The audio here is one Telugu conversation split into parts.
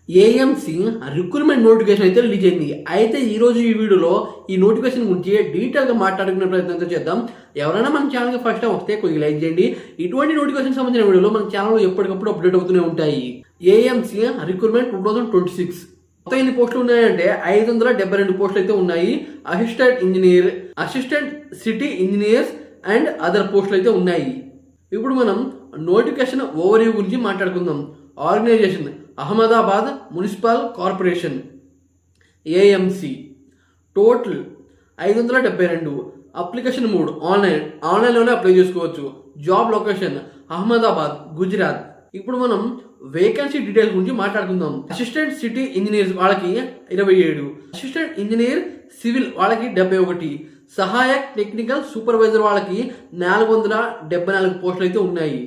ఏఎంసీ రిక్రూట్మెంట్ నోటిఫికేషన్ అయితే రిలీజ్ అయింది. అయితే ఈ రోజు ఈ వీడియోలో ఈ నోటిఫికేషన్ గురించి డీటెయిల్గా మాట్లాడుకునే ప్రయత్నం చేద్దాం. ఎవరైనా మన ఛానల్కి ఫస్ట్ టైం వస్తే కొద్దిగా లైక్ చేయండి. ఇటువంటి నోటిఫికేషన్ సంబంధించిన వీడియోలు మన ఛానల్లో ఎప్పటికప్పుడు అప్డేట్ అవుతూనే ఉంటాయి. ఏఎంసీ రిక్రూట్మెంట్ 2026 మొత్తం ఎన్ని పోస్టులు ఉన్నాయంటే 572 పోస్టులు అయితే ఉన్నాయి. Assistant engineer, assistant city engineers and other పోస్టులు అయితే ఉన్నాయి. ఇప్పుడు మనం నోటిఫికేషన్ ఓవర్వ్యూ గురించి మాట్లాడుకుందాం. Organisation Ahmedabad municipal corporation AMC. Total 572. Application mode ఆన్లైన్లోనే అప్లై చేసుకోవచ్చు. Job location Ahmedabad Gujarat. ఇప్పుడు మనం వేకెన్సీ డీటెయిల్స్ గురించి మాట్లాడుకుందాం. అసిస్టెంట్ సిటీ ఇంజనీర్స్ వాళ్ళకి 27, అసిస్టెంట్ ఇంజనీర్ సివిల్ వాళ్ళకి 71, సహాయక్ టెక్నికల్ సూపర్వైజర్ వాళ్ళకి 474 పోస్టులు అయితే ఉన్నాయి.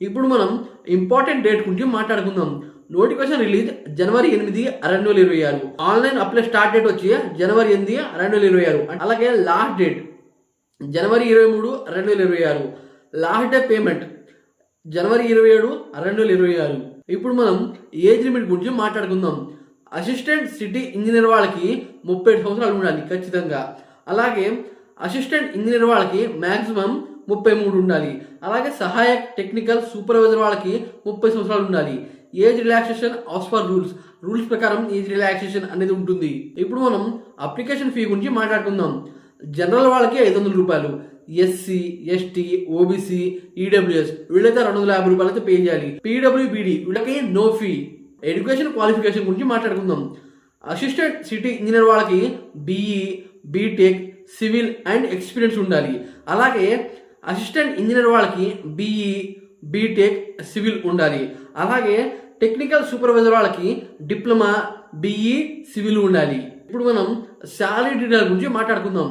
ఇప్పుడు మనం ఇంపార్టెంట్ డేట్ గురించి మాట్లాడుకుందాం. నోటిఫికేషన్ రిలీజ్ జనవరి 8, 2026. ఆన్లైన్ అప్లై స్టార్ట్ డేట్ వచ్చి జనవరి 8, 2026. అలాగే లాస్ట్ డేట్ జనవరి 23, 2026. లాస్ట్ డే పేమెంట్ జనవరి 27, 2026. ఇప్పుడు మనం ఏజ్ లిమిట్ గురించి మాట్లాడుకుందాం. అసిస్టెంట్ సిటీ ఇంజనీర్ వాళ్ళకి 37 సంవత్సరాలు ఉండాలి ఖచ్చితంగా. అలాగే అసిస్టెంట్ ఇంజనీర్ వాళ్ళకి మ్యాక్సిమం 33 ఉండాలి. అలాగే సహాయక్ టెక్నికల్ సూపర్వైజర్ వాళ్ళకి 30 సంవత్సరాలు ఉండాలి. Age relaxation as per rules ప్రకారం ఏజ్ రిలాక్సేషన్ అనేది ఉంటుంది. ఇప్పుడు మనం అప్లికేషన్ ఫీ గురించి మాట్లాడుకుందాం. జనరల్ వాళ్ళకి 500 రూపాయలు, ఎస్సీ, ఎస్టీ, ఓబీసీ, ఈడబ్ల్యూఎస్ వీళ్ళైతే 250 రూపాయలు అయితే పే చేయాలి. పీడబ్ల్యూబీడీ వీళ్ళకి నో ఫీ. ఎడ్యుకేషన్ క్వాలిఫికేషన్ గురించి మాట్లాడుకుందాం. అసిస్టెంట్ సిటీ ఇంజనీర్ వాళ్ళకి BE, B Tech, civil and experience ఉండాలి. అలాగే అసిస్టెంట్ ఇంజనీర్ వాళ్ళకి బీఈ, బీటెక్, సివిల్ ఉండాలి. అలాగే టెక్నికల్ సూపర్వైజర్ వాళ్ళకి డిప్లొమా, బీఈ, సివిల్ ఉండాలి. ఇప్పుడు మనం శాలరీ డీటెయిల్ గురించి మాట్లాడుకుందాం.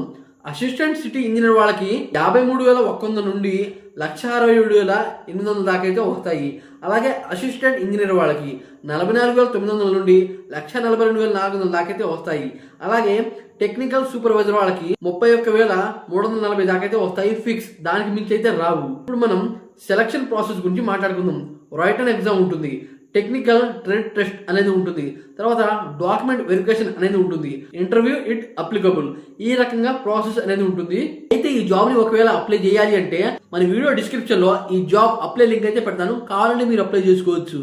అసిస్టెంట్ సిటీ ఇంజనీర్ వాళ్ళకి 53,100 నుండి 1,67,800 దాకా అయితే వస్తాయి. అలాగే అసిస్టెంట్ ఇంజనీర్ వాళ్ళకి 44,900 నుండి 1,42,400 దాకా అయితే వస్తాయి. అలాగే టెక్నికల్ సూపర్వైజర్ వాళ్ళకి 31,340 దాకా అయితే వస్తాయి ఫిక్స్. దానికి మించి అయితే రావు. ఇప్పుడు మనం సెలక్షన్ ప్రాసెస్ గురించి మాట్లాడుకుందాం. రైటన్ ఎగ్జామ్ ఉంటుంది, టెక్నికల్ ట్రేడ్ టెస్ట్ అనేది ఉంటుంది, తర్వాత డాక్యుమెంట్ వెరిఫికేషన్ అనేది ఉంటుంది, ఇంటర్వ్యూ ఇట్ అప్లికబుల్. ఈ రకంగా ప్రాసెస్ అనేది ఉంటుంది. అయితే ఈ జాబ్ ని ఒకవేళ అప్లై చేయాలి అంటే మన వీడియో డిస్క్రిప్షన్ లో ఈ జాబ్ అప్లై లింక్ అయితే పెడతాను. కావాలంటే మీరు అప్లై చేసుకోవచ్చు.